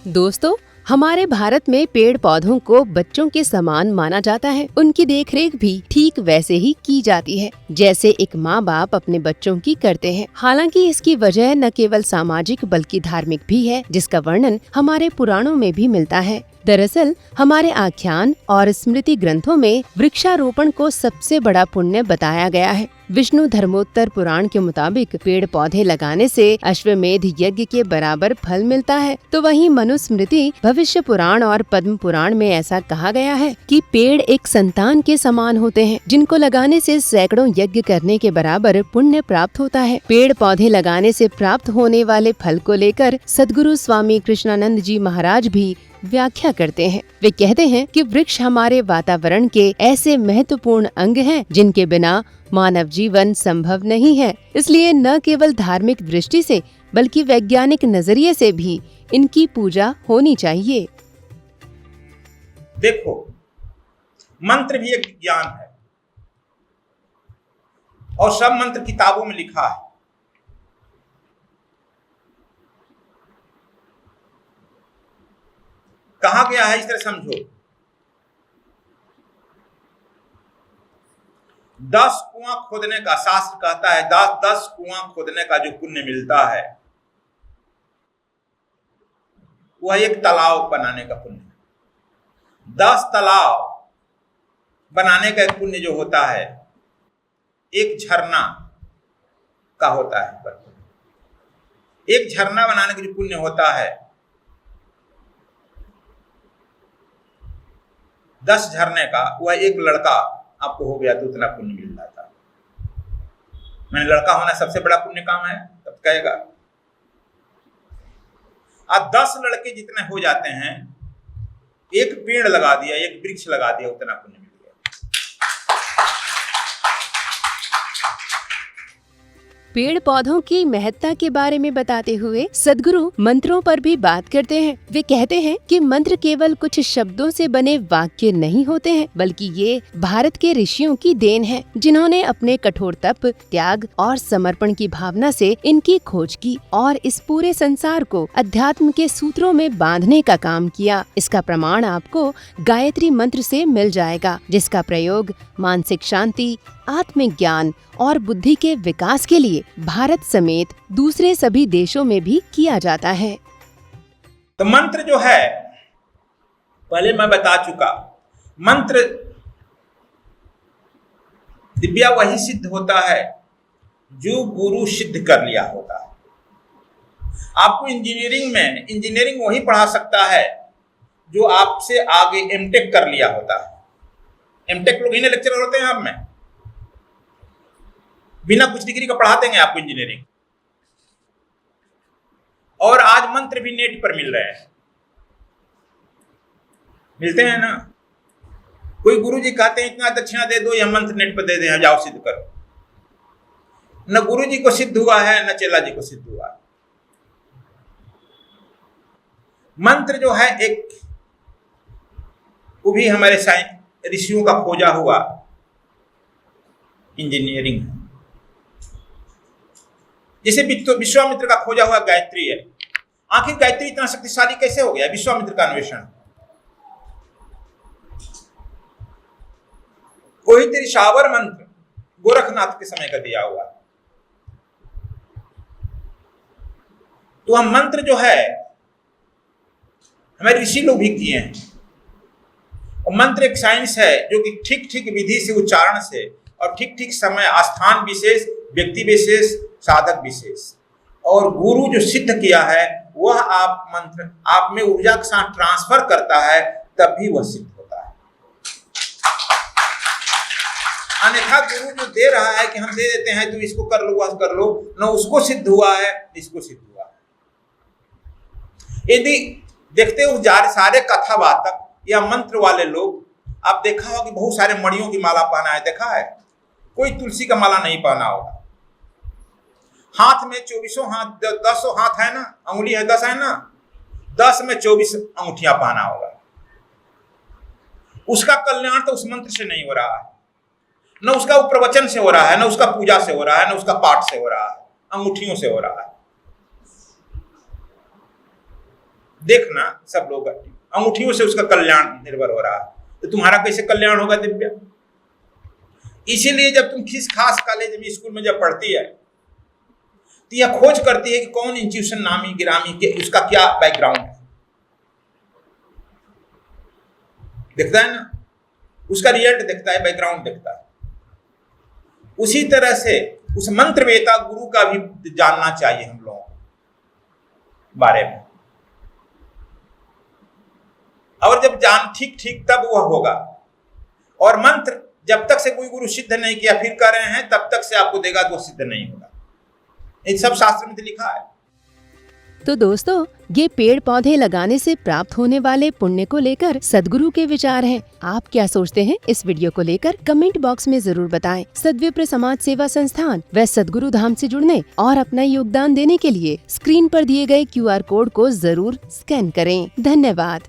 दोस्तों, हमारे भारत में पेड़ पौधों को बच्चों के समान माना जाता है। उनकी देखरेख भी ठीक वैसे ही की जाती है जैसे एक माँ बाप अपने बच्चों की करते हैं। हालांकि इसकी वजह न केवल सामाजिक बल्कि धार्मिक भी है, जिसका वर्णन हमारे पुराणों में भी मिलता है। दरअसल हमारे आख्यान और स्मृति ग्रंथों में वृक्षारोपण को सबसे बड़ा पुण्य बताया गया है। विष्णु धर्मोत्तर पुराण के मुताबिक पेड़ पौधे लगाने से अश्वमेध यज्ञ के बराबर फल मिलता है, तो वहीं मनुस्मृति, भविष्य पुराण और पद्म पुराण में ऐसा कहा गया है कि पेड़ एक संतान के समान होते हैं, जिनको लगाने से सैकड़ों यज्ञ करने के बराबर पुण्य प्राप्त होता है। पेड़ पौधे लगाने से प्राप्त होने वाले फल को लेकर सद्गुरु स्वामी कृष्णानंद जी महाराज भी व्याख्या करते हैं। वे कहते हैं कि वृक्ष हमारे वातावरण के ऐसे महत्वपूर्ण अंग हैं जिनके बिना मानव जीवन संभव नहीं है। इसलिए न केवल धार्मिक दृष्टि से बल्कि वैज्ञानिक नजरिए से भी इनकी पूजा होनी चाहिए। देखो, मंत्र भी एक विज्ञान है और सब मंत्र किताबों में लिखा है। कहा गया है, इस तरह समझो, 10 कुआं खोदने का, शास्त्र कहता है 10 कुआं खोदने का जो पुण्य मिलता है वह एक तालाब बनाने का पुण्य। 10 तालाब बनाने का पुण्य जो होता है एक झरना का होता है। एक झरना बनाने का जो पुण्य होता है 10 झरने का, वह एक लड़का आपको हो गया तो उतना पुण्य मिल जाता। मैंने लड़का होना सबसे बड़ा पुण्य काम है, तब कहेगा। अब 10 लड़के जितने हो जाते हैं, एक पेड़ लगा दिया, एक वृक्ष लगा दिया, उतना पुण्य मिल गया। पेड़ पौधों की महत्ता के बारे में बताते हुए सद्गुरु मंत्रों पर भी बात करते हैं। वे कहते हैं कि मंत्र केवल कुछ शब्दों से बने वाक्य नहीं होते हैं, बल्कि ये भारत के ऋषियों की देन है, जिन्होंने अपने कठोर तप, त्याग और समर्पण की भावना से इनकी खोज की और इस पूरे संसार को अध्यात्म के सूत्रों में बांधने का काम किया। इसका प्रमाण आपको गायत्री मंत्र से मिल जाएगा, जिसका प्रयोग मानसिक शांति, आत्मज्ञान और बुद्धि के विकास के लिए भारत समेत दूसरे सभी देशों में भी किया जाता है। तो मंत्र जो है, पहले मैं बता चुका, मंत्र दिव्या वही सिद्ध होता है जो गुरु सिद्ध कर लिया होता है। आपको इंजीनियरिंग वही पढ़ा सकता है जो आपसे आगे एमटेक कर लिया होता है। एमटेक लोग ही लेक्चरर होते हैं आप में, बिना कुछ डिग्री का पढ़ा देंगे आपको इंजीनियरिंग। और आज मंत्र भी नेट पर मिल रहे हैं, मिलते हैं ना। कोई गुरुजी कहते हैं इतना दक्षिणा दे दो, यह मंत्र नेट पर दे दें, जाओ सिद्ध करो। न गुरुजी को सिद्ध हुआ है, न चेला जी को सिद्ध हुआ है। मंत्र जो है एक, वो भी हमारे ऋषियों का खोजा हुआ इंजीनियरिंग है। जैसे विश्वामित्र का खोजा हुआ गायत्री है। आखिर गायत्री इतना शक्तिशाली कैसे हो गया? विश्वामित्र का अन्वेषण। वही त्रिशावर मंत्र गोरखनाथ के समय का दिया हुआ। तो हम मंत्र जो है हमारे ऋषि लोग भी किए हैं। और मंत्र एक साइंस है जो कि ठीक ठीक विधि से, उच्चारण से और ठीक ठीक समय, स्थान विशेष, व्यक्ति विशेष, साधक विशेष, और गुरु जो सिद्ध किया है वह आप मंत्र आप में ऊर्जा के साथ ट्रांसफर करता है, तब भी वह सिद्ध होता है। अन्यथा गुरु जो दे रहा है कि हम दे देते हैं तो इसको कर लो, वह कर लो, न उसको सिद्ध हुआ है, इसको सिद्ध हुआ है। यदि देखते हो सारे कथावाचक या मंत्र वाले लोग, आप देखा होगा कि बहुत सारे मणियों की माला पहना है, देखा है? कोई तुलसी का माला नहीं पहना होगा। हाथ में 24 हाथ, 10 हाथ है ना, अंगुली है 10 है ना, 10 में 24 अंगूठियां पहना होगा। उसका कल्याण तो उस मंत्र से नहीं हो रहा है, न उसका प्रवचन से हो रहा है, न उसका पूजा से हो रहा है, न उसका पाठ से हो रहा है, अंगूठियों से हो रहा है। देखना सब लोग अंगूठियों से उसका कल्याण निर्भर हो रहा है, तो तुम्हारा कैसे कल्याण होगा दिव्या? इसीलिए जब तुम किस खास कॉलेज में स्कूल में जब पढ़ती है तो यह खोज करती है कि कौन इंस्टीट्यूशन नामी गिरामी के उसका क्या बैकग्राउंड है, दिखता है ना, उसका रिजल्ट दिखता है, बैकग्राउंड दिखता है। उसी तरह से उस मंत्रवेता गुरु का भी जानना चाहिए हम लोगों को बारे में, और जब जान ठीक तब वह होगा। और मंत्र जब तक से कोई गुरु सिद्ध नहीं किया फिर कर रहे हैं तब तक से आपको देगा तो सिद्ध नहीं होगा, इन सब शास्त्र में तो लिखा है। तो दोस्तों, ये पेड़ पौधे लगाने से प्राप्त होने वाले पुण्य को लेकर सद्गुरु के विचार हैं। आप क्या सोचते हैं इस वीडियो को लेकर कमेंट बॉक्स में जरूर बताएं। सद्विप्र समाज सेवा संस्थान व सद्गुरु धाम से जुड़ने और अपना योगदान देने के लिए स्क्रीन पर दिए गए QR कोड को जरूर स्कैन करें। धन्यवाद।